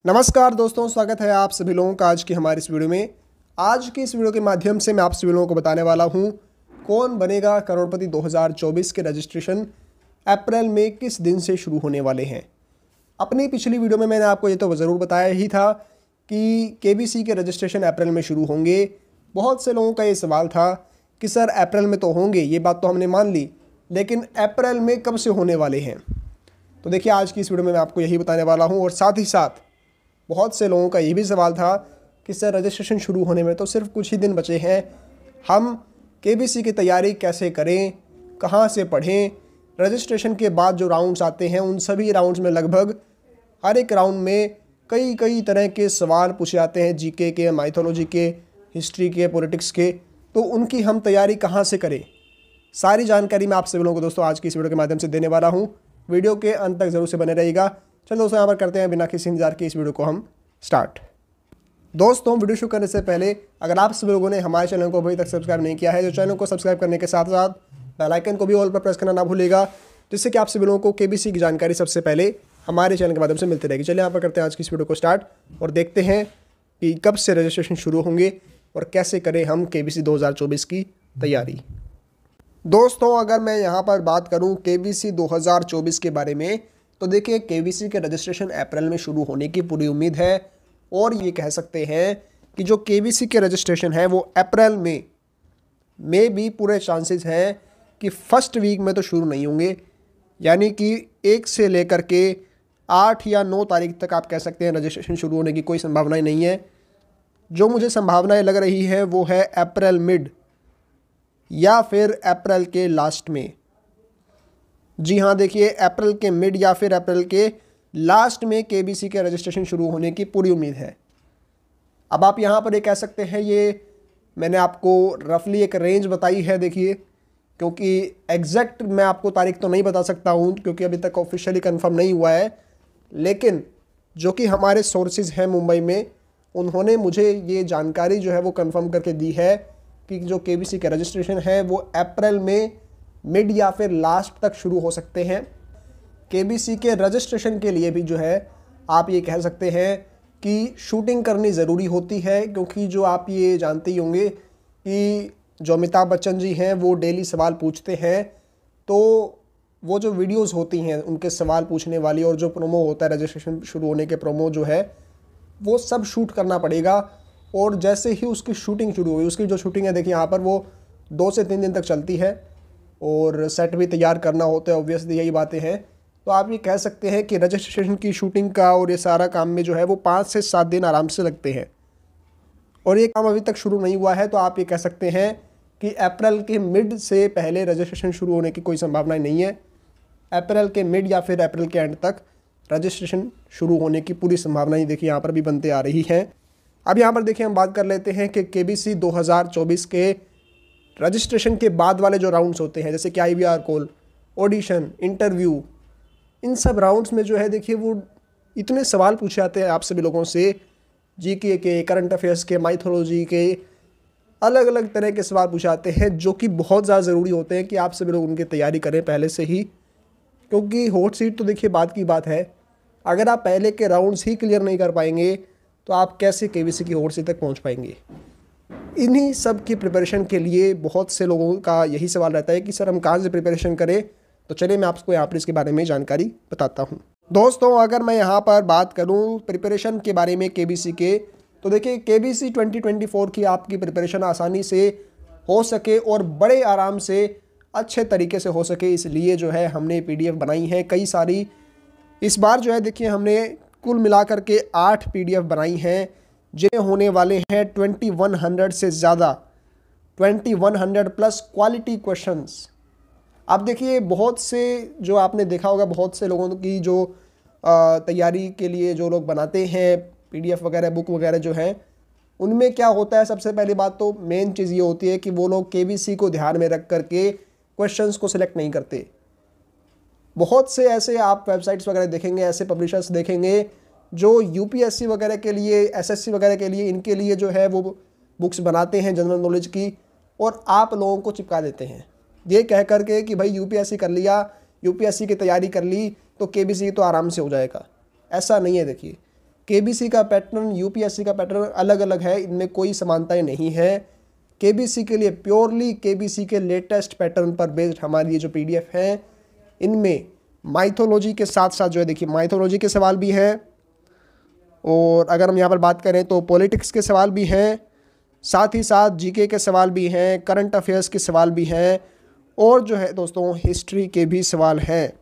नमस्कार दोस्तों, स्वागत है आप सभी लोगों का आज की हमारी इस वीडियो में। आज की इस वीडियो के माध्यम से मैं आप सभी लोगों को बताने वाला हूं कौन बनेगा करोड़पति 2024 के रजिस्ट्रेशन अप्रैल में किस दिन से शुरू होने वाले हैं। अपनी पिछली वीडियो में मैंने आपको ये तो ज़रूर बताया ही था कि केबीसी के रजिस्ट्रेशन अप्रैल में शुरू होंगे। बहुत से लोगों का ये सवाल था कि सर अप्रैल में तो होंगे, ये बात तो हमने मान ली, लेकिन अप्रैल में कब से होने वाले हैं। तो देखिए आज की इस वीडियो में मैं आपको यही बताने वाला हूँ। और साथ ही साथ बहुत से लोगों का ये भी सवाल था कि सर रजिस्ट्रेशन शुरू होने में तो सिर्फ कुछ ही दिन बचे हैं, हम केबीसी की तैयारी कैसे करें, कहाँ से पढ़ें। रजिस्ट्रेशन के बाद जो राउंड्स आते हैं उन सभी राउंड्स में लगभग हर एक राउंड में कई तरह के सवाल पूछे जाते हैं, जीके के, माइथोलॉजी के, हिस्ट्री के, पॉलिटिक्स के। तो उनकी हम तैयारी कहाँ से करें, सारी जानकारी मैं आप सभी लोगों को दोस्तों आज की इस वीडियो के माध्यम से देने वाला हूँ। वीडियो के अंत तक ज़रूर से बने रहिएगा। चलो दोस्तों यहाँ पर करते हैं बिना किसी इंतजार के इस वीडियो को हम स्टार्ट। दोस्तों वीडियो शुरू करने से पहले अगर आप सभी लोगों ने हमारे चैनल को अभी तक सब्सक्राइब नहीं किया है तो चैनल को सब्सक्राइब करने के साथ साथ बेल आइकन को भी ऑल पर प्रेस करना ना भूलिएगा, जिससे कि आप सभी लोगों को केबीसी की जानकारी सबसे पहले हमारे चैनल के माध्यम से मिलती रहेगी। चलिए यहाँ पर करते हैं आज की इस वीडियो को स्टार्ट और देखते हैं कि कब से रजिस्ट्रेशन शुरू होंगे और कैसे करें हम केबीसी 2024 की तैयारी। दोस्तों अगर मैं यहाँ पर बात करूँ केबीसी 2024 के बारे में तो देखिए केबीसी के रजिस्ट्रेशन अप्रैल में शुरू होने की पूरी उम्मीद है। और ये कह सकते हैं कि जो केबीसी के रजिस्ट्रेशन है वो अप्रैल में भी पूरे चांसेस हैं कि फर्स्ट वीक में तो शुरू नहीं होंगे, यानी कि 1 से लेकर के 8 या 9 तारीख तक आप कह सकते हैं रजिस्ट्रेशन शुरू होने की कोई संभावनाएं नहीं है। जो मुझे संभावनाएं लग रही है वो है अप्रैल मिड या फिर अप्रैल के लास्ट में। जी हाँ, देखिए अप्रैल के मिड या फिर अप्रैल के लास्ट में केबीसी के रजिस्ट्रेशन शुरू होने की पूरी उम्मीद है। अब आप यहाँ पर ये कह सकते हैं, ये मैंने आपको रफली एक रेंज बताई है देखिए, क्योंकि एग्जैक्ट मैं आपको तारीख तो नहीं बता सकता हूँ क्योंकि अभी तक ऑफिशियली कंफर्म नहीं हुआ है, लेकिन जो कि हमारे सोर्सेज हैं मुंबई में, उन्होंने मुझे ये जानकारी जो है वो कंफर्म करके दी है कि जो केबीसी के रजिस्ट्रेशन है वो अप्रैल में मिड या फिर लास्ट तक शुरू हो सकते हैं। केबीसी के रजिस्ट्रेशन के लिए भी जो है आप ये कह सकते हैं कि शूटिंग करनी ज़रूरी होती है, क्योंकि जो आप ये जानते ही होंगे कि जो अमिताभ बच्चन जी हैं वो डेली सवाल पूछते हैं, तो वो जो वीडियोस होती हैं उनके सवाल पूछने वाली और जो प्रोमो होता है रजिस्ट्रेशन शुरू होने के प्रोमो जो है वो सब शूट करना पड़ेगा। और जैसे ही उसकी शूटिंग शुरू हुई, उसकी जो शूटिंग है देखिए यहाँ पर वो 2 से 3 दिन तक चलती है और सेट भी तैयार करना होता है, ऑब्वियसली यही बातें हैं। तो आप ये कह सकते हैं कि रजिस्ट्रेशन की शूटिंग का और ये सारा काम में जो है वो 5 से 7 दिन आराम से लगते हैं और ये काम अभी तक शुरू नहीं हुआ है। तो आप ये कह सकते हैं कि अप्रैल के मिड से पहले रजिस्ट्रेशन शुरू होने की कोई संभावना नहीं है। अप्रैल के मिड या फिर अप्रैल के एंड तक रजिस्ट्रेशन शुरू होने की पूरी संभावनाएं देखिए यहाँ पर भी बनते आ रही हैं। अब यहाँ पर देखिए हम बात कर लेते हैं कि केबीसी 2024 के रजिस्ट्रेशन के बाद वाले जो राउंड्स होते हैं, जैसे कि IVR कॉल, ऑडिशन, इंटरव्यू, इन सब राउंड्स में जो है देखिए वो इतने सवाल पूछे जाते हैं आप सभी लोगों से, जीके के, करंट अफेयर्स के, माइथोलॉजी के, अलग अलग तरह के सवाल पूछे जाते हैं, जो कि बहुत ज़्यादा ज़रूरी होते हैं कि आप सभी लोग उनकी तैयारी करें पहले से ही, क्योंकि हॉट सीट तो देखिए बात की बात है। अगर आप पहले के राउंड्स ही क्लियर नहीं कर पाएंगे तो आप कैसे केबीसी की हॉट सीट तक पहुँच पाएंगे। इन्हीं सब की प्रिपरेशन के लिए बहुत से लोगों का यही सवाल रहता है कि सर हम कहाँ से प्रिपरेशन करें। तो चलिए मैं आपको यहाँ पर इसके बारे में जानकारी बताता हूँ। दोस्तों अगर मैं यहाँ पर बात करूँ प्रिपरेशन के बारे में केबीसी के, तो देखिए केबीसी 2024 की आपकी प्रिपरेशन आसानी से हो सके और बड़े आराम से अच्छे तरीके से हो सके, इसलिए जो है हमने PDF बनाई है कई सारी। इस बार जो है देखिए हमने कुल मिलाकर के 8 PDF बनाई हैं, जिन्हें होने वाले हैं 2100 से ज़्यादा, 2100 प्लस क्वालिटी क्वेश्चंस। अब देखिए बहुत से जो आपने देखा होगा, बहुत से लोगों की जो तैयारी के लिए जो लोग बनाते हैं PDF वगैरह, बुक वगैरह जो हैं, उनमें क्या होता है, सबसे पहली बात तो मेन चीज़ ये होती है कि वो लोग केबीसी को ध्यान में रख करके क्वेश्चंस को सिलेक्ट नहीं करते। बहुत से ऐसे आप वेबसाइट्स वगैरह देखेंगे, ऐसे पब्लिशर्स देखेंगे जो UPSC वगैरह के लिए, SSC वगैरह के लिए, इनके लिए जो है वो बुक्स बनाते हैं जनरल नॉलेज की, और आप लोगों को चिपका देते हैं ये कह करके कि भाई UPSC कर लिया, UPSC की तैयारी कर ली तो केबीसी तो आराम से हो जाएगा। ऐसा नहीं है। देखिए केबीसी का पैटर्न यूपीएससी का पैटर्न अलग अलग है, इनमें कोई समानताएं नहीं है। केबीसी के लिए प्योरली केबीसी के लेटेस्ट पैटर्न पर बेस्ड हमारी ये जो पीडीएफ है, इनमें माइथोलॉजी के साथ साथ जो है देखिए माइथोलॉजी के सवाल भी हैं, और अगर हम यहाँ पर बात करें तो पॉलिटिक्स के सवाल भी हैं, साथ ही साथ जीके के सवाल भी हैं, करंट अफेयर्स के सवाल भी हैं, और जो है दोस्तों हिस्ट्री के भी सवाल हैं।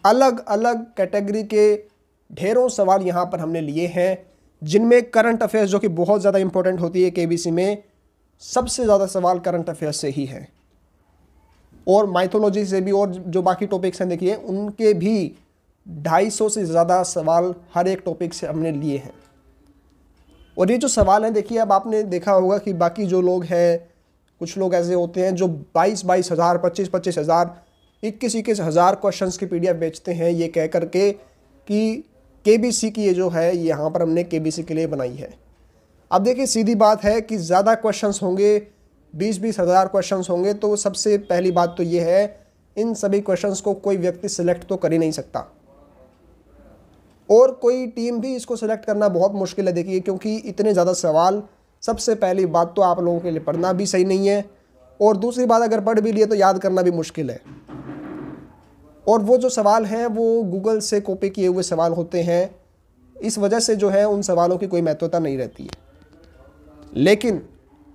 अलग अलग कैटेगरी के ढेरों सवाल यहाँ पर हमने लिए हैं, जिनमें करंट अफेयर्स जो कि बहुत ज़्यादा इंपॉर्टेंट होती है केबीसी में, सबसे ज़्यादा सवाल करंट अफेयर्स से ही हैं, और माइथोलॉजी से भी, और जो बाकी टॉपिक्स हैं देखिए उनके भी 250 से ज़्यादा सवाल हर एक टॉपिक से हमने लिए हैं। और ये जो सवाल हैं देखिए, अब आपने देखा होगा कि बाकी जो लोग हैं, कुछ लोग ऐसे होते हैं जो 22 हज़ार 25 हज़ार 21 हज़ार क्वेश्चंस की पीडीएफ बेचते हैं, ये कह करके कि केबीसी की ये जो है यहाँ पर हमने केबीसी के लिए बनाई है। अब देखिए सीधी बात है कि ज़्यादा क्वेश्चंस होंगे, 20 हज़ार क्वेश्चंस होंगे, तो सबसे पहली बात तो ये है इन सभी क्वेश्चंस को कोई व्यक्ति सिलेक्ट तो कर ही नहीं सकता, और कोई टीम भी इसको सिलेक्ट करना बहुत मुश्किल है देखिए, क्योंकि इतने ज़्यादा सवाल। सबसे पहली बात तो आप लोगों के लिए पढ़ना भी सही नहीं है, और दूसरी बात अगर पढ़ भी लिए तो याद करना भी मुश्किल है। और वो जो सवाल हैं वो गूगल से कॉपी किए हुए सवाल होते हैं, इस वजह से जो है उन सवालों की कोई महत्वता नहीं रहती है। लेकिन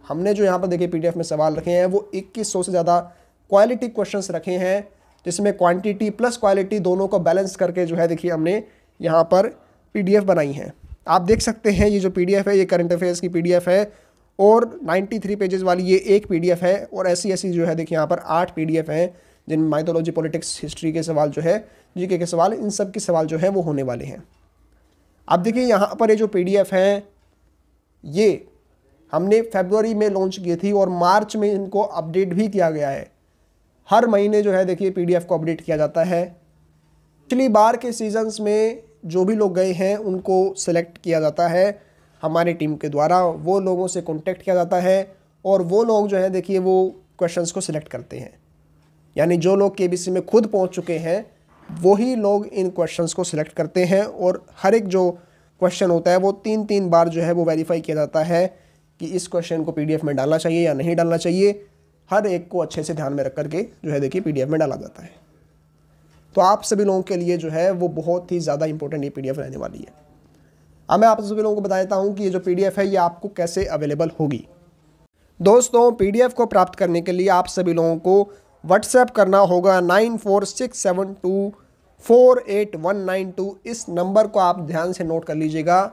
हमने जो यहाँ पर देखिए पीडीएफ में सवाल रखे हैं वो 2100 से ज़्यादा क्वालिटी क्वेश्चंस रखे हैं, जिसमें क्वांटिटी प्लस क्वालिटी दोनों को बैलेंस करके जो है देखिए हमने यहाँ पर पीडीएफ बनाई है। आप देख सकते हैं ये जो पीडीएफ है ये करंट अफेयर्स की पीडीएफ है, और 93 पेजेस वाली ये एक पीडीएफ है, और ऐसी जो है देखिए यहाँ पर 8 पीडीएफ हैं, जिनमें माइथोलॉजी, पॉलिटिक्स, हिस्ट्री के सवाल जो है, जीके के सवाल, इन सब के सवाल जो है वो होने वाले हैं। अब देखिए यहाँ पर ये जो पीडीएफ है ये हमने फरवरी में लॉन्च की थी, और मार्च में इनको अपडेट भी किया गया है। हर महीने जो है देखिए पीडीएफ को अपडेट किया जाता है। पिछली बार के सीजन्स में जो भी लोग गए हैं उनको सेलेक्ट किया जाता है हमारी टीम के द्वारा, वो लोगों से कांटेक्ट किया जाता है, और वो लोग जो है देखिए वो क्वेश्चंस को सिलेक्ट करते हैं। यानी जो लोग केबीसी में खुद पहुंच चुके हैं वही लोग इन क्वेश्चंस को सिलेक्ट करते हैं, और हर एक जो क्वेश्चन होता है वो 3 बार जो है वो वेरीफाई किया जाता है कि इस क्वेश्चन को पीडीएफ में डालना चाहिए या नहीं डालना चाहिए। हर एक को अच्छे से ध्यान में रख करके जो है देखिए पीडीएफ में डाला जाता है। तो आप सभी लोगों के लिए जो है वो बहुत ही ज़्यादा इंपॉर्टेंट ये पीडीएफ रहने वाली है। अब मैं आप सभी लोगों को बता देता हूँ कि ये जो पीडीएफ है ये आपको कैसे अवेलेबल होगी। दोस्तों पीडीएफ को प्राप्त करने के लिए आप सभी लोगों को व्हाट्सएप करना होगा 9467248192। इस नंबर को आप ध्यान से नोट कर लीजिएगा।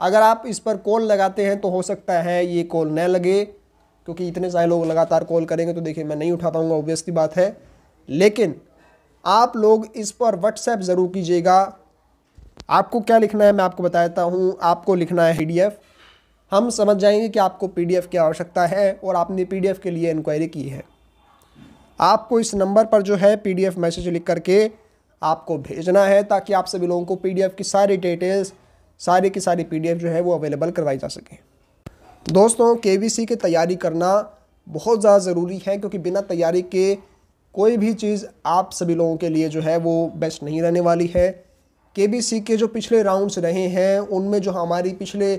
अगर आप इस पर कॉल लगाते हैं तो हो सकता है ये कॉल न लगे, क्योंकि इतने सारे लोग लगातार कॉल करेंगे तो देखिए मैं नहीं उठा पाऊँगा, ऑब्वियस सी बात है। लेकिन आप लोग इस पर व्हाट्सएप ज़रूर कीजिएगा। आपको क्या लिखना है मैं आपको बता देता हूँ। आपको लिखना है पीडीएफ। हम समझ जाएंगे कि आपको पीडीएफ की आवश्यकता है और आपने पीडीएफ के लिए इंक्वायरी की है। आपको इस नंबर पर जो है पीडीएफ मैसेज लिख करके आपको भेजना है, ताकि आप सभी लोगों को पीडीएफ की सारी डिटेल्स, सारी की सारी पीडीएफ जो है वो अवेलेबल करवाई जा सके। दोस्तों केबीसी की तैयारी करना बहुत ज़्यादा ज़रूरी है, क्योंकि बिना तैयारी के कोई भी चीज़ आप सभी लोगों के लिए जो है वो बेस्ट नहीं रहने वाली है। केबीसी के जो पिछले राउंड्स रहे हैं उनमें जो हमारी पिछले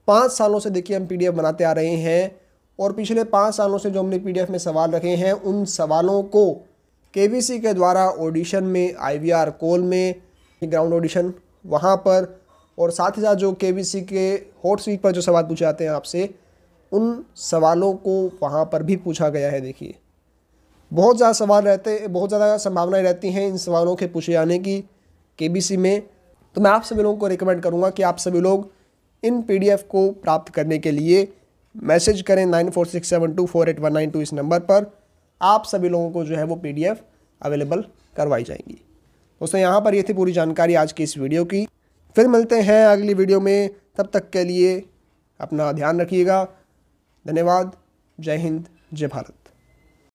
5 सालों से देखिए हम पीडीएफ बनाते आ रहे हैं, और पिछले 5 सालों से जो हमने पीडीएफ में सवाल रखे हैं उन सवालों को केबीसी के द्वारा ऑडिशन में, IVR कॉल में, ग्राउंड ऑडिशन वहाँ पर, और साथ ही साथ जो केबीसी के हॉट सीट पर जो सवाल पूछे जाते हैं आपसे, उन सवालों को वहाँ पर भी पूछा गया है। देखिए बहुत ज़्यादा सवाल रहते, बहुत ज़्यादा संभावनाएं रहती हैं इन सवालों के पूछे जाने की केबीसी में। तो मैं आप सभी लोगों को रिकमेंड करूँगा कि आप सभी लोग इन पीडीएफ को प्राप्त करने के लिए मैसेज करें 9467248192 इस नंबर पर। आप सभी लोगों को जो है वो पीडीएफ अवेलेबल करवाई जाएंगी। दोस्तों यहाँ पर ये थी पूरी जानकारी आज की इस वीडियो की। फिर मिलते हैं अगली वीडियो में, तब तक के लिए अपना ध्यान रखिएगा। धन्यवाद। जय हिंद, जय भारत।